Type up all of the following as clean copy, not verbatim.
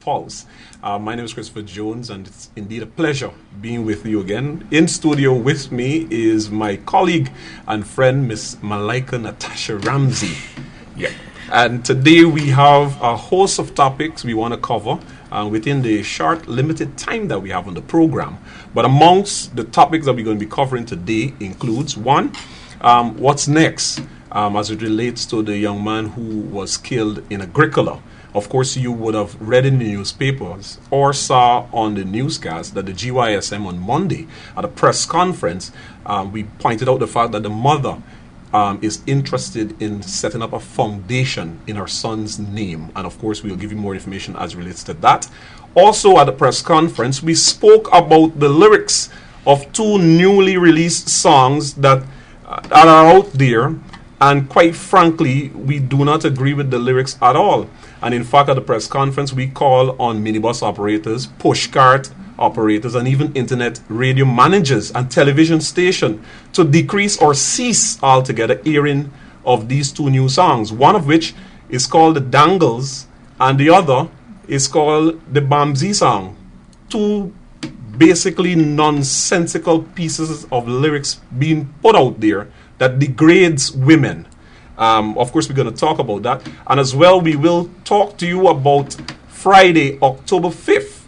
Pulse. My name is Christopher Jones, and it's indeed a pleasure being with you again. In studio with me is my colleague and friend, Miss Malika Natasha Ramsey. Yeah. And today we have a host of topics we want to cover within the short, limited time that we have on the program. But amongst the topics that we're going to be covering today includes, one, what's next as it relates to the young man who was killed in Agricola. Of course, you would have read in the newspapers or saw on the newscast that the GYSM on Monday at a press conference, we pointed out the fact that the mother is interested in setting up a foundation in her son's name. And of course, we'll give you more information as it relates to that. Also at the press conference, we spoke about the lyrics of two newly released songs that are out there. And quite frankly, we do not agree with the lyrics at all. And in fact, at the press conference, we call on minibus operators, pushcart operators, and even internet radio managers and television stations to decrease or cease altogether airing of these two new songs. One of which is called The Dangles, and the other is called The Bamzi Song. Two basically nonsensical pieces of lyrics being put out there that degrades women. Of course, we're going to talk about that. And as well, we will talk to you about Friday, October 5th,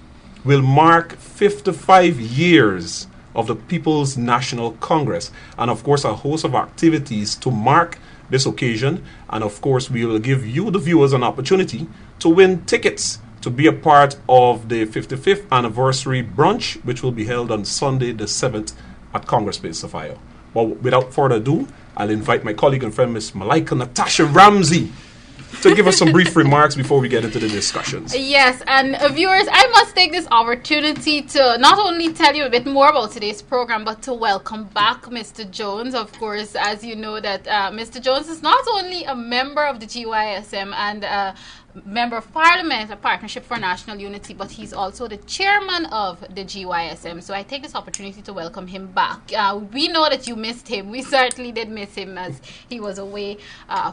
will mark 55 years of the People's National Congress. And of course, a host of activities to mark this occasion. And of course, we will give you, the viewers, an opportunity to win tickets to be a part of the 55th anniversary brunch, which will be held on Sunday, the 7th at Congress Place, Sophia. But without further ado, I'll invite my colleague and friend, Miss Malika Natasha Ramsey, to give us some brief remarks before we get into the discussions. Yes, and viewers, I must take this opportunity to not only tell you a bit more about today's program, but to welcome back Mr. Jones. Of course, as you know that Mr. Jones is not only a member of the GYSM and Member of Parliament, a Partnership for National Unity, but he's also the chairman of the GYSM. So I take this opportunity to welcome him back. We know that you missed him. We certainly did miss him as he was away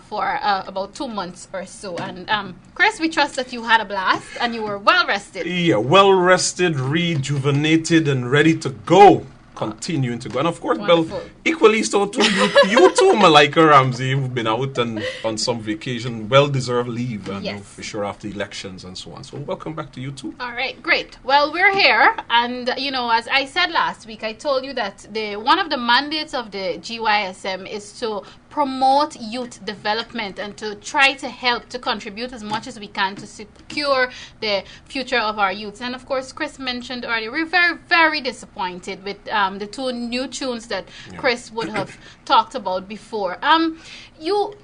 for about 2 months or so. And Chris, we trust that you had a blast and you were well rested. Yeah, well rested, rejuvenated, and ready to go. Continuing to go. And of course, Wonderful. Bill, equally so to you too, Malika Ramsey, who've been out and on some vacation, well-deserved leave, and Yes. for sure after elections and so on. So welcome back to you too. All right, great. Well, we're here, and you know, as I said last week, I told you that one of the mandates of the GYSM is to promote youth development and to try to help to contribute as much as we can to secure the future of our youths. And of course, Chris mentioned earlier, we're very, very disappointed with the two new tunes that Chris would have talked about before. You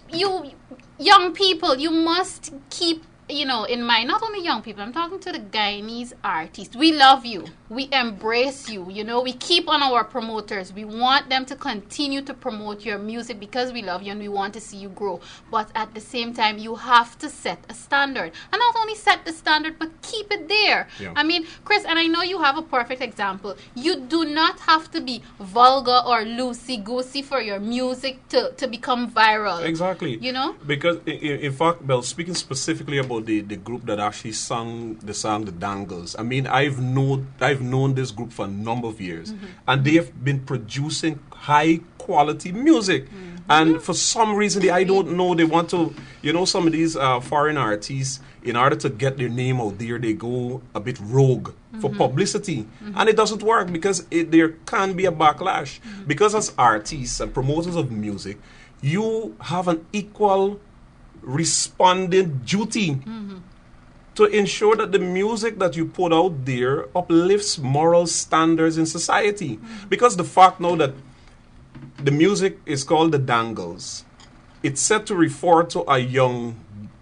young people, you must keep in mind, not only young people, I'm talking to the Guyanese artists. We love you. We embrace you. We keep on our promoters. We want them to continue to promote your music because we love you and we want to see you grow. But at the same time, you have to set a standard. And not only set the standard, but keep it there. Yeah. I mean, Chris, and I know you have a perfect example. You do not have to be vulgar or loosey-goosey for your music to become viral. Exactly. Because, in fact, Bell, speaking specifically about the group that actually sung the song The Dangles. I mean, I've known this group for a number of years, and they have been producing high quality music. And for some reason, I don't know, they want to, some of these foreign artists, in order to get their name out there, they go a bit rogue for publicity. And it doesn't work because there can be a backlash. Because as artists and promoters of music, you have an equal respondent duty to ensure that the music that you put out there uplifts moral standards in society. Because the fact now that the music is called The Dangles, it's said to refer to a young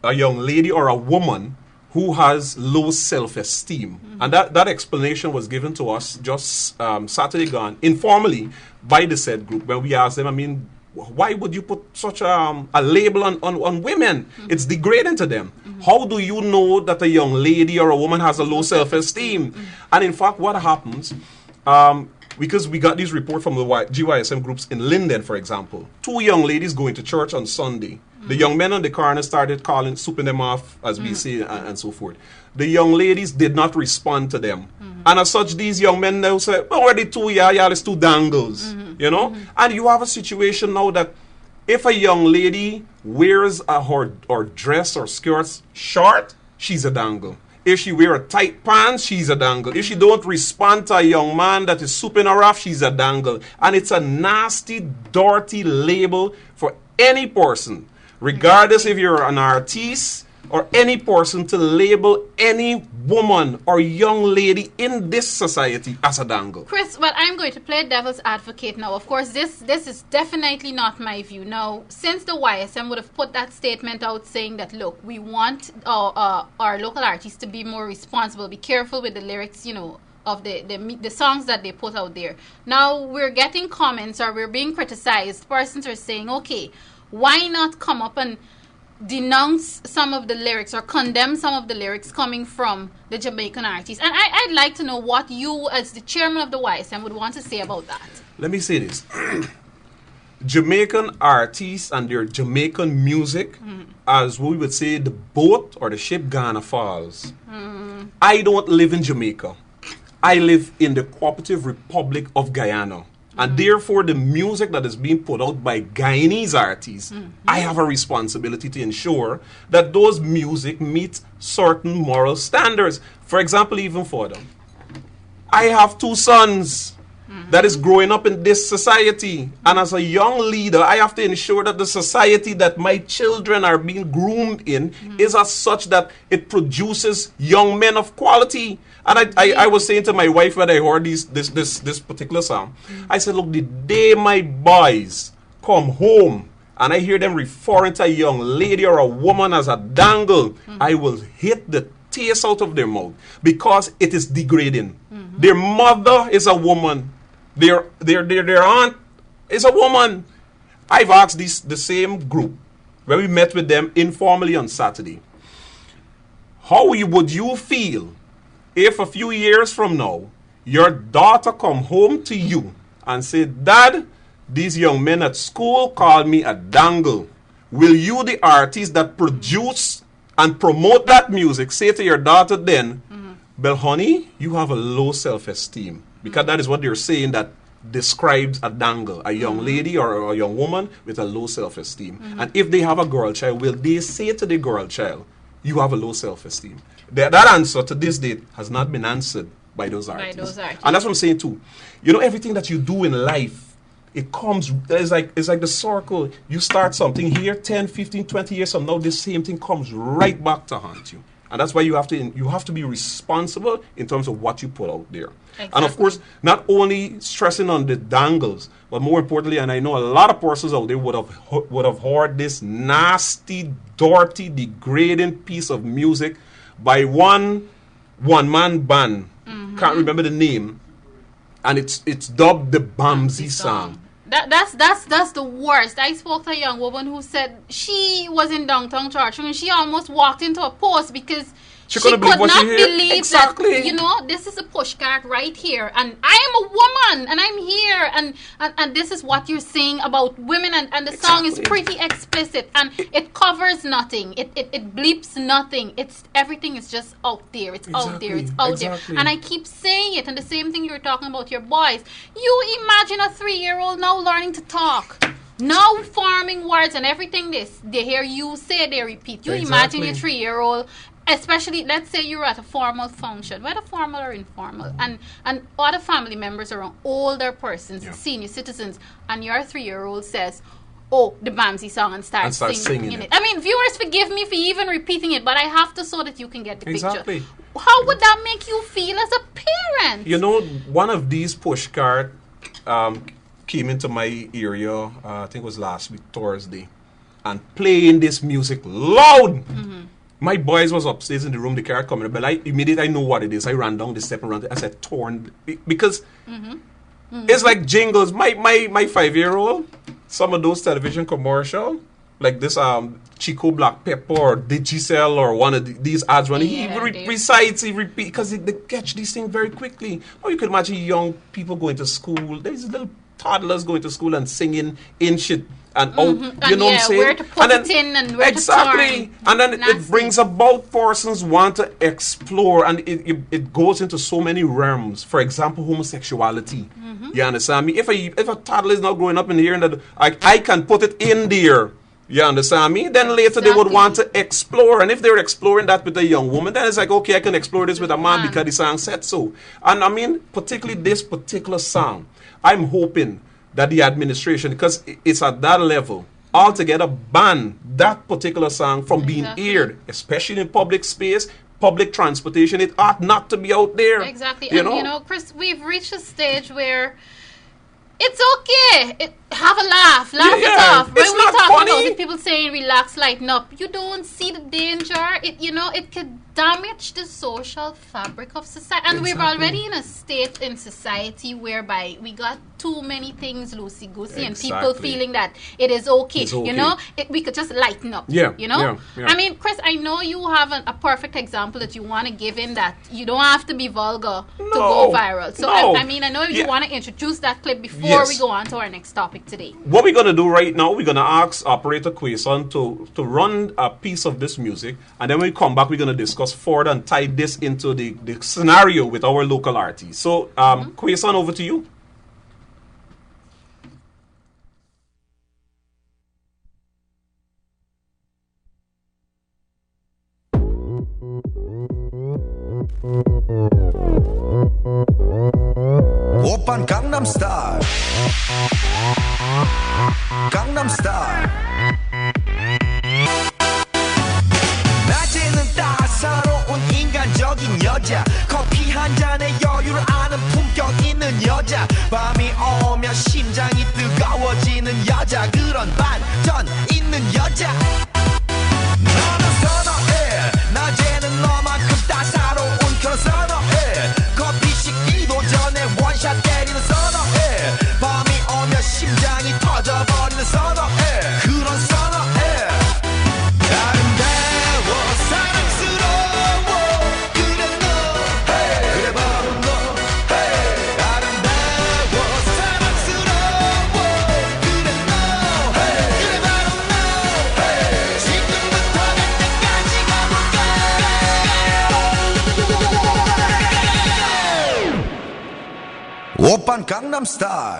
lady or a woman who has low self-esteem. And that explanation was given to us just Saturday gone, informally, by the said group, where we asked them, I mean, why would you put such a label on women? It's degrading to them. How do you know that a young lady or a woman has a low self-esteem? And in fact, what happens, because we got these reports from the GYSM groups in Linden, for example. 2 young ladies going to church on Sunday. The young men on the corner started swooping them off, as we say, and so forth. The young ladies did not respond to them. And as such, these young men now say, oh, are they two, it's two dangles, you know? And you have a situation now that if a young lady wears her dress or skirts short, she's a dangle. If she wear a tight pants, she's a dangle. If she don't respond to a young man that is swooping her off, she's a dangle. And it's a nasty, dirty label for any person, regardless if you're an artist or any person, to label any woman or young lady in this society as a dangle. Chris, well, I'm going to play devil's advocate now. Of course, this is definitely not my view. Now, since the YSM would have put that statement out saying that, look, we want our local artists to be more responsible, be careful with the lyrics, you know, of the songs that they put out there. Now, we're getting comments or we're being criticized. Persons are saying, okay, why not come up and denounce some of the lyrics or condemn some of the lyrics coming from the Jamaican artists? And I'd like to know what you, as the chairman of the YSM, would want to say about that. Let me say this. Jamaican artists and their Jamaican music, as we would say, the boat or the ship Ghana Falls. I don't live in Jamaica. I live in the Cooperative Republic of Guyana. And therefore, the music that is being put out by Guyanese artists, I have a responsibility to ensure that those music meet certain moral standards. For example, even for them, I have 2 sons that is growing up in this society. And as a young leader, I have to ensure that the society that my children are being groomed in is as such that it produces young men of quality. And I was saying to my wife when I heard this particular song, I said, look, the day my boys come home and I hear them referring to a young lady or a woman as a dangle, I will hit the taste out of their mouth because it is degrading. Their mother is a woman. Their aunt is a woman. I've asked the same group when we met with them informally on Saturday, how would you feel if a few years from now, your daughter come home to you and say, Dad, these young men at school call me a dangle. Will you, the artist that produce and promote that music, say to your daughter then, well, honey, you have a low self-esteem? Because that is what they're saying that describes a dangle, a young lady or a young woman with a low self-esteem. And if they have a girl child, will they say to the girl child, you have a low self-esteem? That answer to this date has not been answered by those artists. And that's what I'm saying too. You know, everything that you do in life, it comes, it's like the circle. You start something here, 10, 15, 20 years from now, this same thing comes right back to haunt you. And that's why you have to be responsible in terms of what you put out there. Exactly. And of course, not only stressing on the dangles, but more importantly, and I know a lot of persons out there would have heard this nasty, dirty, degrading piece of music by one man band. Can't remember the name, and it's dubbed the Bamsey song. That's the worst. I spoke to a young woman who said she was in downtown church and she almost walked into a post because she could not believe exactly. that, you know, this is a pushcart right here, and I am a woman, and I'm here, and this is what you're saying about women, and the song is pretty explicit, and it covers nothing, it bleeps nothing, everything is just out there, it's out there, and I keep saying it, and the same thing you're talking about your boys. You imagine a 3-year-old now learning to talk, now forming words and everything they hear you say, they repeat. You imagine your 3-year-old, especially, let's say you're at a formal function, whether formal or informal, and other family members are older persons, senior citizens, and your 3-year-old says, oh, the Bamsey song, and starts singing it. I mean, viewers, forgive me for even repeating it, but I have to so that you can get the picture. How would that make you feel as a parent? You know, one of these pushcart came into my area, I think it was last week, Thursday, and playing this music loud. My boys was upstairs in the room, the car coming, but immediately I know what it is. I ran down the step and ran. I said, torn, because it's like jingles. My 5-year-old, some of those television commercials, like this Chico Black Pepper or Digicel or one of these ads when he recites, he repeats because they catch these things very quickly. Or you could imagine young people going to school. There's little toddlers going to school and singing in shit and out, you and know what I'm saying? Where to put it in and where exactly. to turn. And then it brings about persons want to explore, and it goes into so many realms. For example, homosexuality. You understand me? If a toddler is not growing up in here, and that I can put it in there. You understand me? Then later they would want to explore. And if they're exploring that with a young woman, then it's like, okay, I can explore this with a man because the song said so. And I mean, particularly this particular song, I'm hoping that the administration, because it's at that level, altogether ban that particular song from being aired, especially in public space, public transportation. It ought not to be out there. Exactly. You know, Chris, we've reached a stage where it's okay. Have a laugh. Laugh it off. When we talk about it, people saying relax, lighten up. You don't see the danger. It could damage the social fabric of society. And we're already in a state in society whereby we got too many things loosey-goosey and people feeling that it is okay. It's okay. You know, we could just lighten up. Yeah. You know? Yeah. I mean, Chris, I know you have a perfect example that you want to give in that you don't have to be vulgar to go viral. So, I know you want to introduce that clip before we go on to our next topic today. What we're going to do right now, we're going to ask Operator Quason to run a piece of this music, and then when we come back, we're going to discuss further and tie this into the scenario with our local artists. So, Quason, over to you. 오빤 강남스타일 강남스타일 낮에는 따사로운 인간적인 여자 커피 한 잔에 여유를 아는 품격 있는 여자 밤이 오면 심장이 뜨거워지는 여자 그런 반전 있는 여자 너는 선호해 낮에는 너만큼 따사로운 그런 선호해 커피 식기도 전에 원샷 때리는 선호해 밤이 오면 심장이 터져버리는 선호해 그런 선호해 아름다워 사랑스러워 그래 너 그래 바로 너 아름다워 사랑스러워 그래 너 그래 바로 너 지금부터 갈 때까지 가볼까 오빤 강남스타일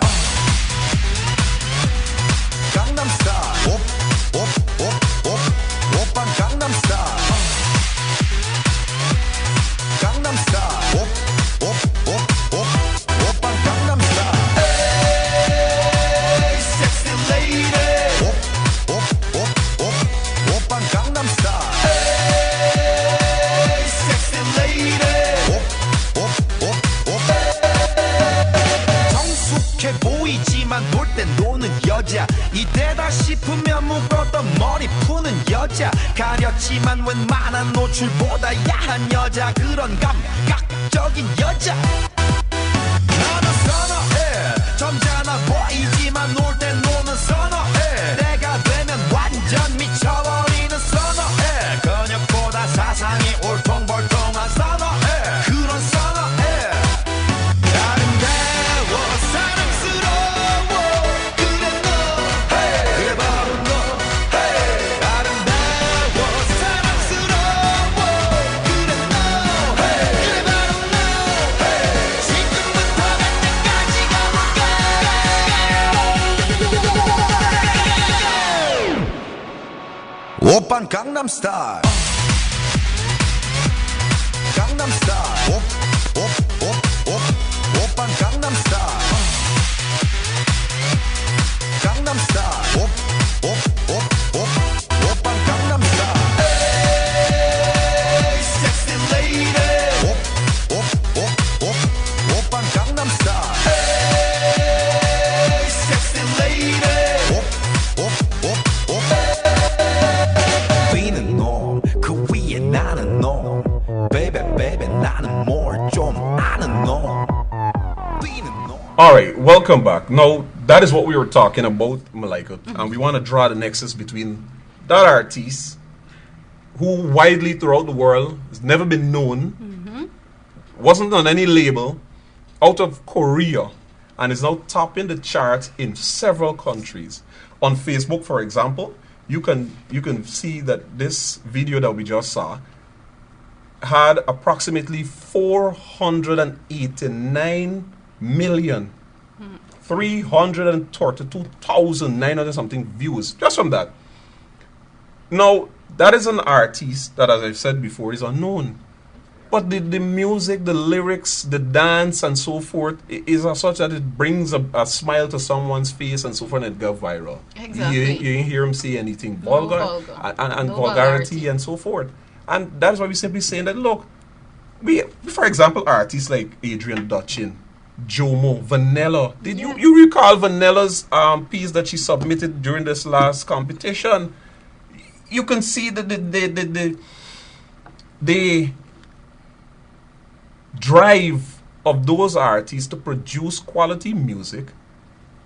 강남스타일 오빤 강남스타일 강남스타일 오빤 강남스타일 Hey sexy lady 오빤 강남스타일 Hey sexy lady 성숙해 보이지만 놀 땐 노는 여자 이때다 싶으면 묶었던 머리 푸는 여자 가렸지만 웬만한 노출보다 야한 여자 그런 감각적인 여자 나는 선호해 점잖아 보이지만 놀 땐 노는 선호해 내가 되면 완전 미쳐버리는 선호해 근육보다 사상이 울퉁불퉁한 선호해 그런 선호해 아름다워 사랑스러워 그래 너 그래 바로 너 아름다워 사랑스러워 그래 너 그래 바로 너 지금부터 갈 때까지 가볼까 오빤 강남스타일 강남스타일 오빤 강남스타일 강남스타일 오빤 강남스타일 Hey sexy lady 오빤 강남스타일 Hey sexy lady B는 놈 그 위에 나는 놈 Baby baby 나는 뭘 좀 아는 놈 B는 놈 All right, welcome back. Now, that is what we were talking about, Malika. And we want to draw the nexus between that artist who widely throughout the world has never been known, wasn't on any label, out of Korea, and is now topping the chart in several countries. On Facebook, for example, you can see that this video that we just saw had approximately 489 million 332,900 something views just from that. Now, that is an artist that, as I've said before, is unknown. But the music, the lyrics, the dance, and so forth is as such that it brings a smile to someone's face and so forth, and it goes viral. Exactly. You didn't hear him say anything vulgar, and No vulgarity and so forth. And that's why we simply saying that, look, for example, artists like Adrian Dutchin, Jomo, Vanilla. Did you recall Vanilla's piece that she submitted during this last competition? You can see that the drive of those artists to produce quality music,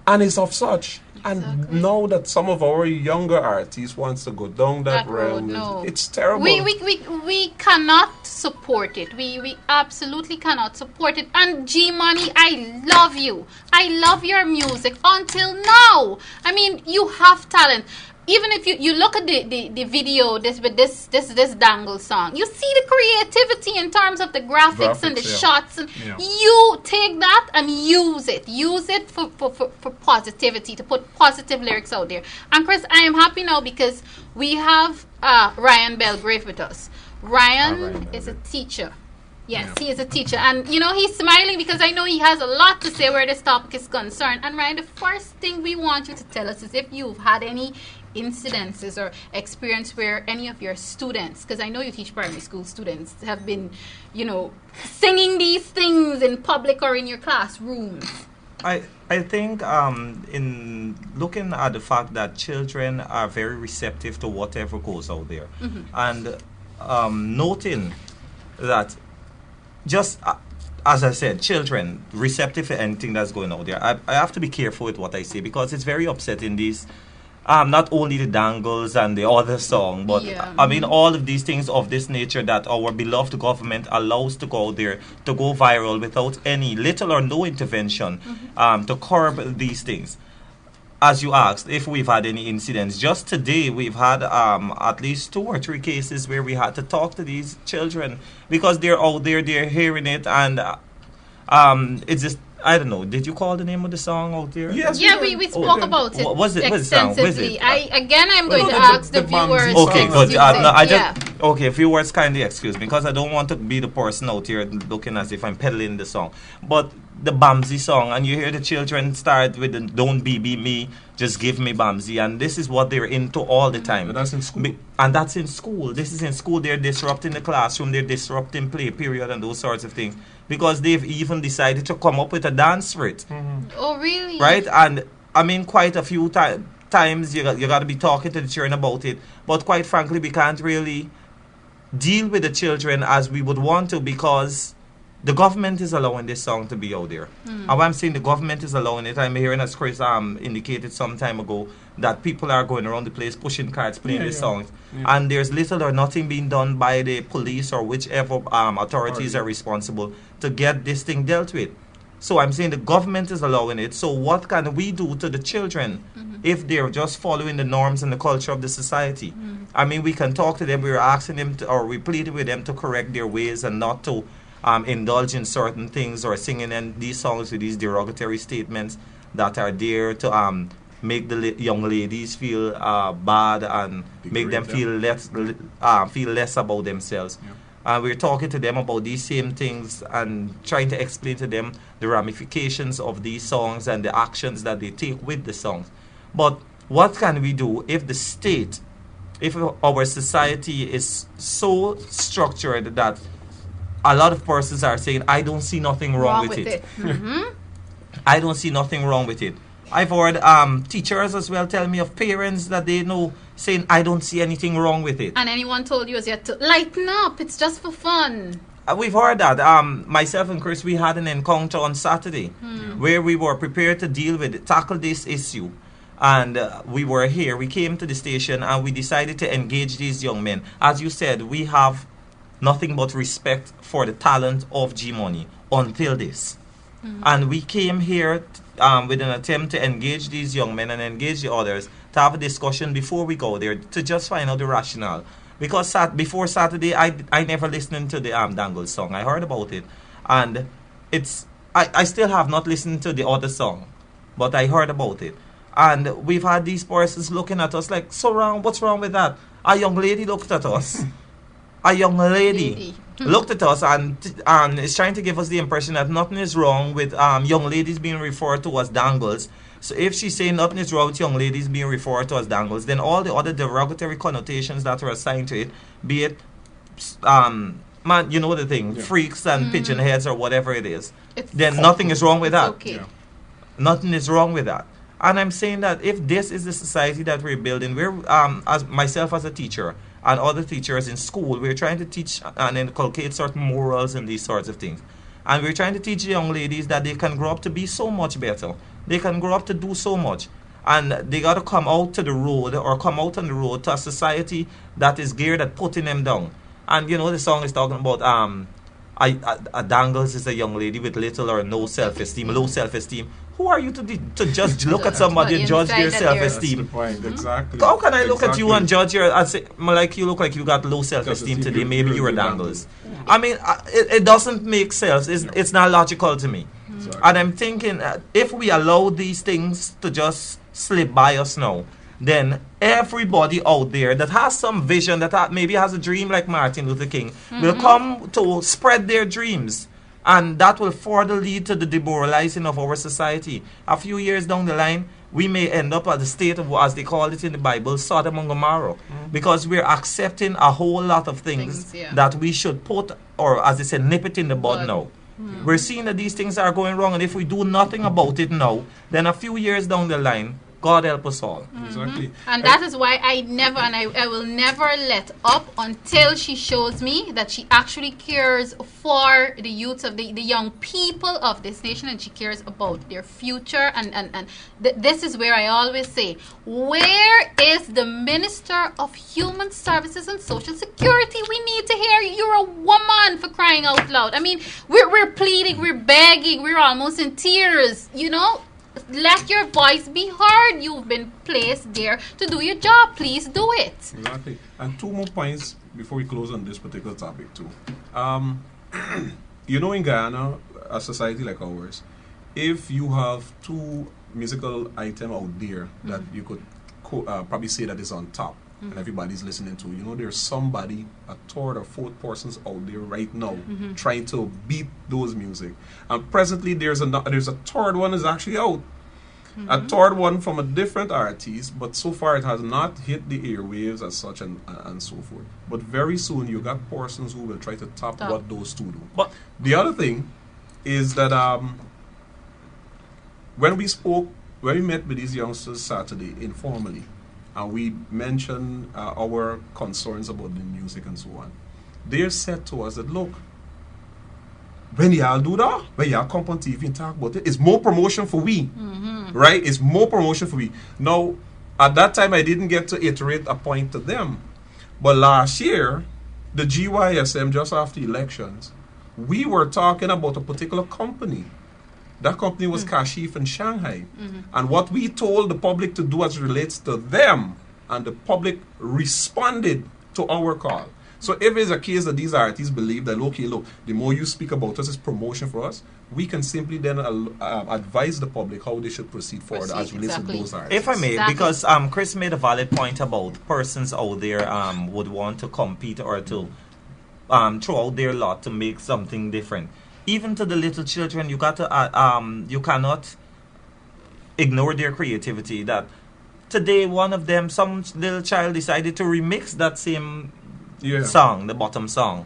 and it's of such. Exactly. And now that some of our younger artists wants to go down that road, no. it's terrible. We cannot support it. We absolutely cannot support it. And G Money, I love you. I love your music until now. I mean, you have talent. Even if you look at the video this Dangle song, you see the creativity in terms of the graphics and the shots, and you take that and use it for positivity, to put positive lyrics out there. And Chris, I am happy now because we have Ryan Belgrave with us. Ryan is a teacher. Yes, he is a teacher. And, he's smiling because I know he has a lot to say where this topic is concerned. And, Ryan, the first thing we want you to tell us is if you've had any incidences or experience where any of your students, because I know you teach primary school students, have been, singing these things in public or in your classrooms. I think in looking at the fact that children are very receptive to whatever goes out there, and noting that just as I said, children receptive to anything that's going out there. I have to be careful with what I say because it's very upsetting. These not only the Dangles and the other song, but I mean all of these things of this nature that our beloved government allows to go out there, to go viral without any little or no intervention to curb these things. As you asked, if we've had any incidents, just today we've had at least 2 or 3 cases where we had to talk to these children because they're out there, they're hearing it, and it's just, I don't know. Did you call the name of the song out there? Yes. Yeah, we spoke about it. What was it? Extensively. I'm going to ask the viewers. Okay, good. Okay, a few words kindly excuse me because I don't want to be the person out here looking as if I'm peddling the song. But the Bamsi song, and you hear the children start with the "Don't BB me, just give me Bamsi," and this is what they're into all the time. And that's in school. And that's in school. This is in school. They're disrupting the classroom. They're disrupting play period and those sorts of things. Because they've even decided to come up with a dance for it. Oh, really? Right? And I mean, quite a few times you got to be talking to the children about it. But quite frankly, we can't really deal with the children as we would want to because the government is allowing this song to be out there. And when I'm saying the government is allowing it, I'm hearing, as Chris indicated some time ago, that people are going around the place pushing cards, playing these songs. And there's little or nothing being done by the police or whichever authorities are responsible to get this thing dealt with. So I'm saying the government is allowing it. So what can we do to the children if they're just following the norms and the culture of the society? I mean, we can talk to them. We're asking them or we pleaded with them to correct their ways and not to indulge in certain things or singing in these songs with these derogatory statements that are there to make the young ladies feel bad and make them feel less about themselves. We're talking to them about these same things and trying to explain to them the ramifications of these songs and the actions that they take with the songs. But what can we do if the state, if our society is so structured that a lot of persons are saying, I don't see nothing wrong with it. I don't see nothing wrong with it. I've heard teachers as well tell me of parents that they know saying, I don't see anything wrong with it. And anyone told you as yet to lighten up, it's just for fun. we've heard that. Myself and Chris, we had an encounter on Saturday where we were prepared to tackle this issue. And we were here. We came to the station and we decided to engage these young men. As you said, we have nothing but respect for the talent of G Money until this. And we came here with an attempt to engage these young men and engage the others to have a discussion before we go there to just find out the rationale. Because before Saturday, I never listened to the Dangles song. I heard about it. And I still have not listened to the other song. But I heard about it. And we've had these persons looking at us like, so wrong, what's wrong with that? A young lady looked at us. A young lady looked at us and is trying to give us the impression that nothing is wrong with young ladies being referred to as dangles. So if she's saying nothing is wrong with young ladies being referred to as dangles, then all the other derogatory connotations that are assigned to it, be it, man, you know the thing, freaks and pigeon heads or whatever it is, then nothing is wrong with that. Okay. Nothing is wrong with that. And I'm saying that if this is the society that we're building, we're, as myself as a teacher and other teachers in school, we're trying to teach and inculcate certain morals and these sorts of things. And we're trying to teach young ladies that they can grow up to be so much better. They can grow up to do so much. And they got to come out to the road or come out on the road to a society that is geared at putting them down. And, you know, the song is talking about a dangles is a young lady with little or no self-esteem, low self-esteem. Who are you to just look at somebody and judge their self-esteem? That's the point. Exactly. How can I look at you and judge your... I say, like, you look like you got low self-esteem today. Maybe you were dangles. I mean, it doesn't make sense. It's not logical to me. Exactly. And I'm thinking, if we allow these things to just slip by us now, then everybody out there that has some vision, that maybe has a dream like Martin Luther King, will come to spread their dreams. And that will further lead to the demoralizing of our society. A few years down the line, we may end up at the state of, as they call it in the Bible, Sodom and Gomorrah. Because we're accepting a whole lot of things that we should put, or as they say, nip it in the bud now. We're seeing that these things are going wrong, and if we do nothing about it now, then a few years down the line, God help us all. Exactly. And that is why I never, and I will never let up until she shows me that she actually cares for the youth of the young people of this nation, and she cares about their future. And this is where I always say, where is the Minister of Human Services and Social Security? We need to hear you. You're a woman, for crying out loud. I mean, we're pleading, we're begging, we're almost in tears, you know. Let your voice be heard. You've been placed there to do your job. Please do it. Exactly. And two more points before we close on this particular topic too. You know, in Guyana, a society like ours, if you have two musical items out there that you could probably say that is on top and everybody's listening to, you know, there's somebody, a third or fourth persons out there right now trying to beat those music. And presently there's a third one is actually out. A third one from a different artist, but so far it has not hit the airwaves as such and so forth. But very soon you got persons who will try to top what those two do. But the other thing is that when we met with these youngsters Saturday informally, and we mentioned our concerns about the music and so on, they said to us that, look, when y'all do that, when y'all come on TV and talk about it, it's more promotion for we. Right? It's more promotion for we. Now, at that time, I didn't get to iterate a point to them. But last year, the GYSM, just after elections, we were talking about a particular company. That company was Kashif in Shanghai. And what we told the public to do as it relates to them, and the public responded to our call. So if it's a case that these artists believe that, okay, look, the more you speak about us is promotion for us, we can simply then advise the public how they should proceed forward as relates to those artists. If I may, because Chris made a valid point about persons out there would want to compete or to throw out their lot to make something different. Even to the little children, you got to you cannot ignore their creativity. That today, one of them, some little child decided to remix that same song, the bottom song,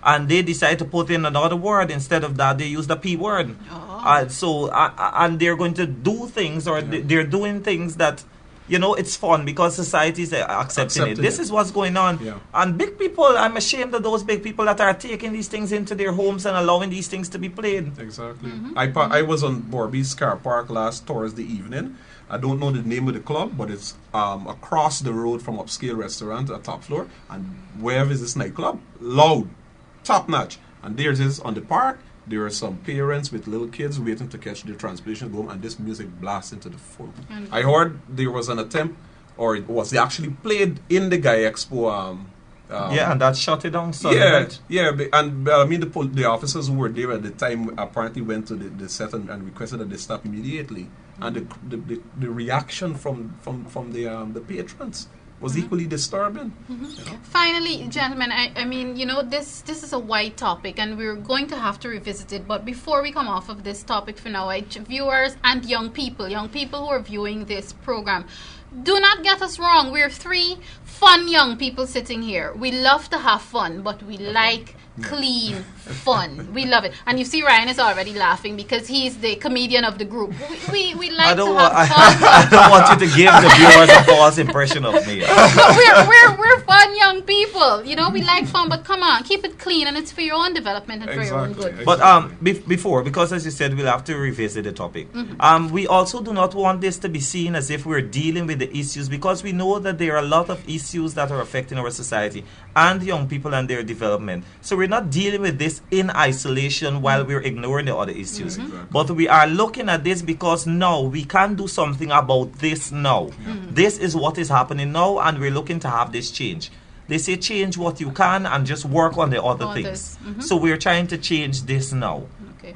and they decided to put in another word. Instead of that, they used the P word. And they're going to do things, or they're doing things that you know, it's fun because society is accepting it. This is what's going on. Yeah. And big people, I'm ashamed of those big people that are taking these things into their homes and allowing these things to be played. Exactly. I was on Borby's Car Park last Thursday evening. I don't know the name of the club, but it's across the road from Upscale Restaurant, a top floor. And where is this nightclub? Loud, top notch. And there's this on the park. There are some parents with little kids waiting to catch their transportation home, and this music blasts into the full. I heard there was an attempt, or it was actually played in the Guy Expo. Yeah, and that shut it down. And I mean the officers who were there at the time apparently went to the set and requested that they stop immediately. And the reaction from the patrons was equally disturbing. You know? Finally, gentlemen, I mean, you know, this is a wide topic, and we're going to have to revisit it. But before we come off of this topic for now, viewers and young people who are viewing this program, do not get us wrong. We're three fun young people sitting here. We love to have fun, but we like clean fun. We love it. And you see Ryan is already laughing because he's the comedian of the group. We like to have fun. I don't want you to give the viewers a false impression of me. But we're fun young people. You know, we like fun, but come on, keep it clean, and it's for your own development and for your own good. But before, because as you said, we'll have to revisit the topic. We also do not want this to be seen as if we're dealing with the issues, because we know that there are a lot of issues that are affecting our society and young people and their development. So we're not dealing with this in isolation while we're ignoring the other issues. But we are looking at this because now we can do something about this now. This is what is happening now, and we're looking to have this change. They say change what you can and just work on the other things. So we're trying to change this now.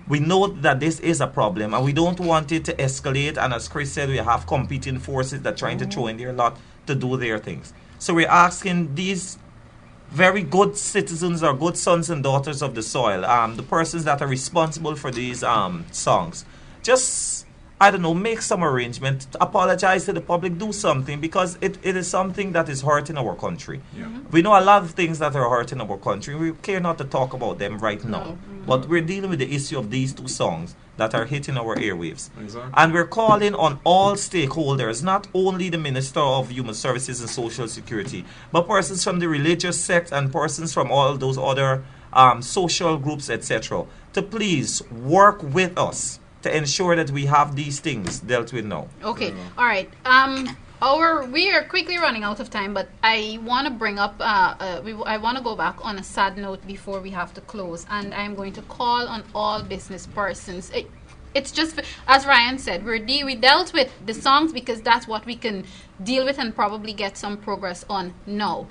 We know that this is a problem, and we don't want it to escalate. And as Chris said, we have competing forces that are trying to throw in their lot to do their things. So we're asking these very good citizens or good sons and daughters of the soil, the persons that are responsible for these songs, just, I don't know, make some arrangement, apologize to the public, do something, because it is something that is hurting our country. We know a lot of things that are hurting our country. We care not to talk about them right now. But we're dealing with the issue of these two songs that are hitting our airwaves. And we're calling on all stakeholders, not only the Minister of Human Services and Social Security, but persons from the religious sect and persons from all those other social groups, etc., to please work with us to ensure that we have these things dealt with now. Okay, all right. We are quickly running out of time, but I want to bring up, I want to go back on a sad note before we have to close, and I'm going to call on all business persons. It's just, as Ryan said, we dealt with the songs because that's what we can deal with and probably get some progress on now.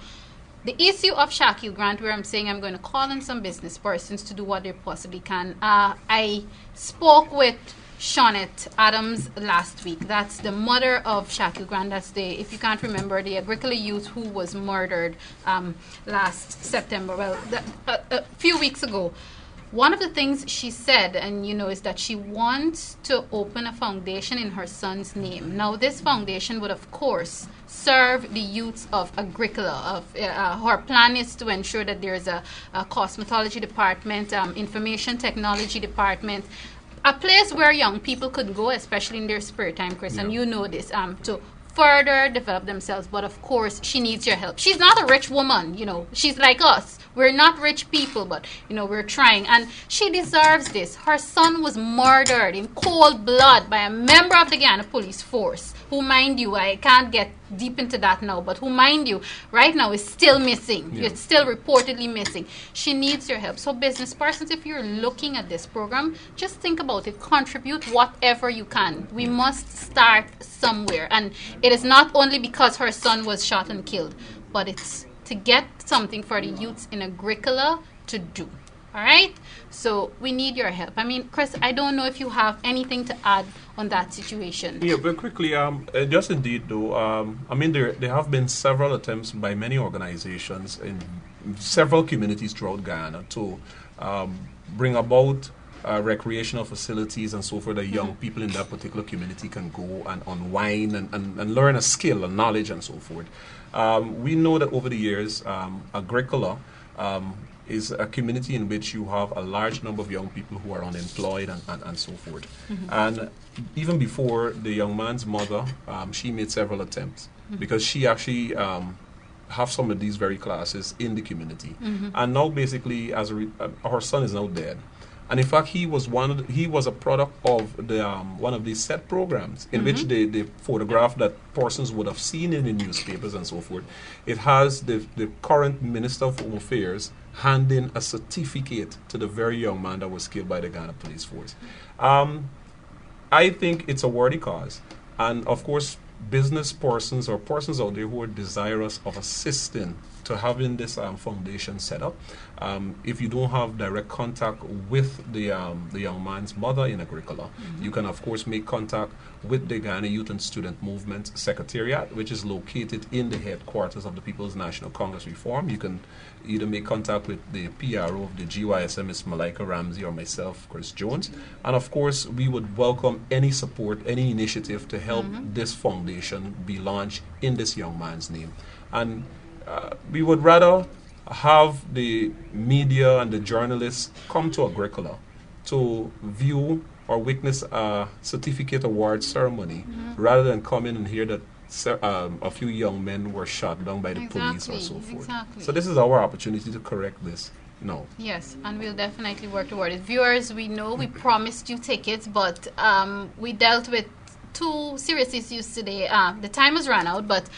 The issue of Shaquille Grant, where I'm saying I'm going to call on some business persons to do what they possibly can. I spoke with Shawnette Adams last week. That's the mother of Shaquille Grant. That's if you can't remember, the Agricola youth who was murdered last September. Well, a few weeks ago. One of the things she said, and is that she wants to open a foundation in her son's name. Now, this foundation would, of course, serve the youths of Agricola. Her plan is to ensure that there's a cosmetology department, information technology department, a place where young people could go, especially in their spare time, Chris, and you know this, to further develop themselves. But of course, she needs your help. She's not a rich woman, she's like us. We're not rich people, but we're trying, and she deserves this. Her son was murdered in cold blood by a member of the Guyana police force, who, mind you, I can't get deep into that now, but who, mind you, right now is still missing. It's still reportedly missing. She needs your help. So business persons, if you're looking at this program, just think about it. Contribute whatever you can. We must start somewhere, and it is not only because her son was shot and killed, but it's to get something for the youths in Agricola to do. All right? So we need your help. I mean, Chris, I don't know if you have anything to add on that situation. Yeah, very quickly, just indeed though, I mean, there have been several attempts by many organizations in several communities throughout Guyana to bring about recreational facilities and so forth that young people in that particular community can go and unwind and learn a skill and knowledge and so forth. We know that over the years, Agricola is a community in which you have a large number of young people who are unemployed and so forth. And even before the young man's mother, she made several attempts because she actually have some of these very classes in the community. And now basically, her son is now dead. And in fact, he was a product of the one of these set programs in which they photograph that persons would have seen in the newspapers and so forth. It has the current Minister of Home Affairs handing a certificate to the very young man that was killed by the Ghana Police Force. I think it's a worthy cause. And of course, business persons or persons out there who are desirous of assisting to having this foundation set up. If you don't have direct contact with the young man's mother in Agricola, you can of course make contact with the Ghana Youth and Student Movement Secretariat, which is located in the headquarters of the People's National Congress Reform. You can either make contact with the PRO of the GYSM, Ms. Malaika Ramsey, or myself, Chris Jones. And of course, we would welcome any support, any initiative to help this foundation be launched in this young man's name. And we would rather have the media and the journalists come to Agricola to view or witness a certificate award ceremony rather than come in and hear that a few young men were shot down by the police or so forth. So this is our opportunity to correct this. No. Yes, and we'll definitely work toward it. Viewers, we know we promised you tickets, but we dealt with two serious issues today. The time has run out, but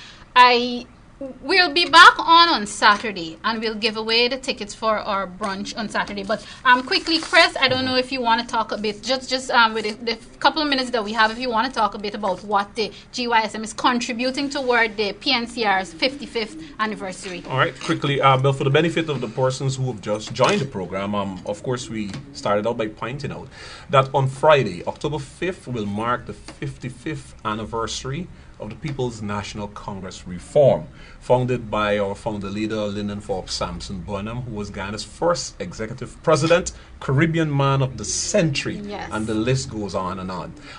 we'll be back on Saturday, and we'll give away the tickets for our brunch on Saturday. But quickly, Chris, I don't know if you want to talk a bit, just with the couple of minutes that we have, if you want to talk a bit about what the GYSM is contributing toward the PNCR's 55th anniversary. All right, quickly, Bill, for the benefit of the persons who have just joined the program, of course, we started out by pointing out that on Friday, October 5th, will mark the 55th anniversary of the People's National Congress Reform, founded by our founder leader, Lyndon Forbes Sampson Bonham, who was Ghana's first executive president, Caribbean man of the century, and the list goes on. And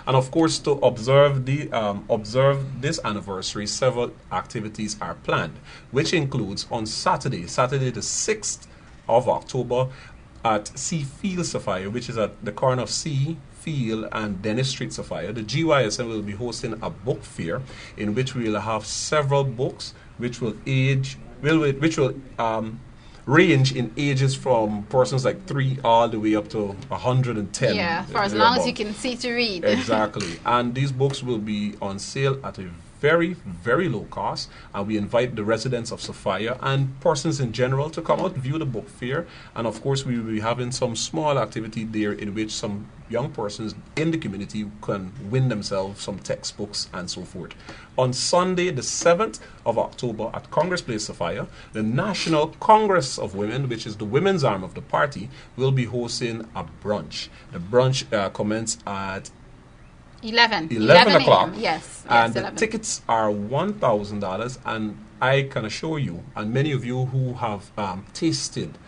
of course, to observe this anniversary, several activities are planned, which includes on Saturday the 6th of October, at C Field Sapphire, which is at the corner of C Field and Dennis Street Sapphire, the GYSM will be hosting a book fair in which we will have several books which will range in ages from persons like 3 all the way up to 110. Yeah, for as long as you can see to read. Exactly. And these books will be on sale at a very, very low cost, and we invite the residents of Sophia and persons in general to come out, view the book fair, and of course we will be having some small activity there in which some young persons in the community can win themselves some textbooks and so forth. On Sunday, the 7th of October at Congress Place, Sophia, the National Congress of Women, which is the women's arm of the party, will be hosting a brunch. The brunch commences at 11 o'clock. Yes. And the tickets are $1,000, and I can assure you, and many of you who have tasted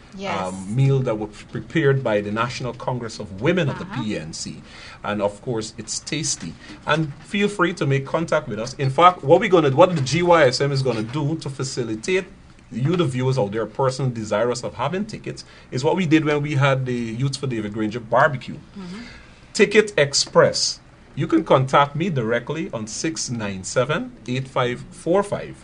meal that was prepared by the National Congress of Women of the PNC, and of course it's tasty. And feel free to make contact with us. In fact, what the GYSM is gonna do to facilitate you, the viewers out there, person desirous of having tickets, is what we did when we had the Youths for David Granger barbecue. Ticket Express. You can contact me directly on 697-8545,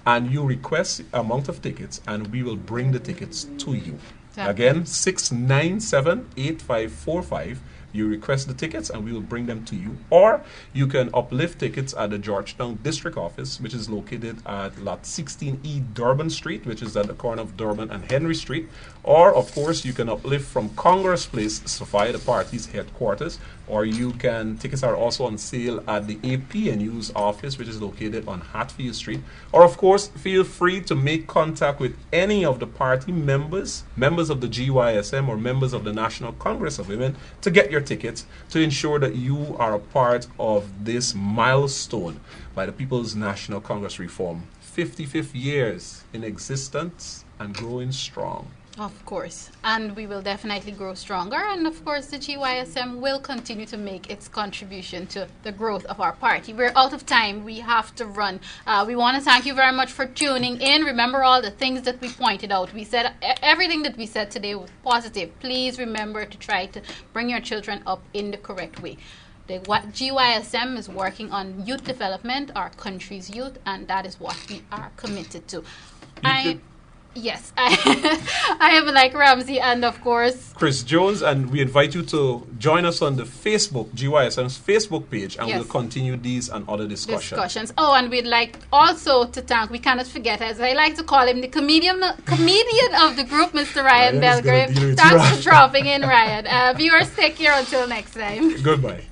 and you request amount of tickets, and we will bring the tickets to you. Again, 697-8545. You request the tickets and we will bring them to you. Or you can uplift tickets at the Georgetown District Office, which is located at Lot 16E Durban Street, which is at the corner of Durban and Henry Street. Or, of course, you can uplift from Congress Place, Sophia, the party's headquarters. Or tickets are also on sale at the APNU's office, which is located on Hatfield Street. Or, of course, feel free to make contact with any of the party members of the GYSM or members of the National Congress of Women to get your tickets, to ensure that you are a part of this milestone by the People's National Congress Reform. 55th years in existence and growing strong. Of course, and we will definitely grow stronger, and of course the GYSM will continue to make its contribution to the growth of our party. We're out of time. We have to run. We want to thank you very much for tuning in. Remember all the things that we pointed out. We said everything that we said today was positive. Please remember to try to bring your children up in the correct way. What GYSM is working on youth development, our country's youth, and that is what we are committed to. Yes, I am like Ramsey, and of course Chris Jones, and we invite you to join us on the Facebook, GYSM's Facebook page, and we'll continue these and other discussions. Oh, and we'd like also to thank, we cannot forget, as I like to call him, the comedian of the group, Mr. Ryan Belgrave. Thanks for dropping in, Ryan. Viewers, take care until next time. Goodbye.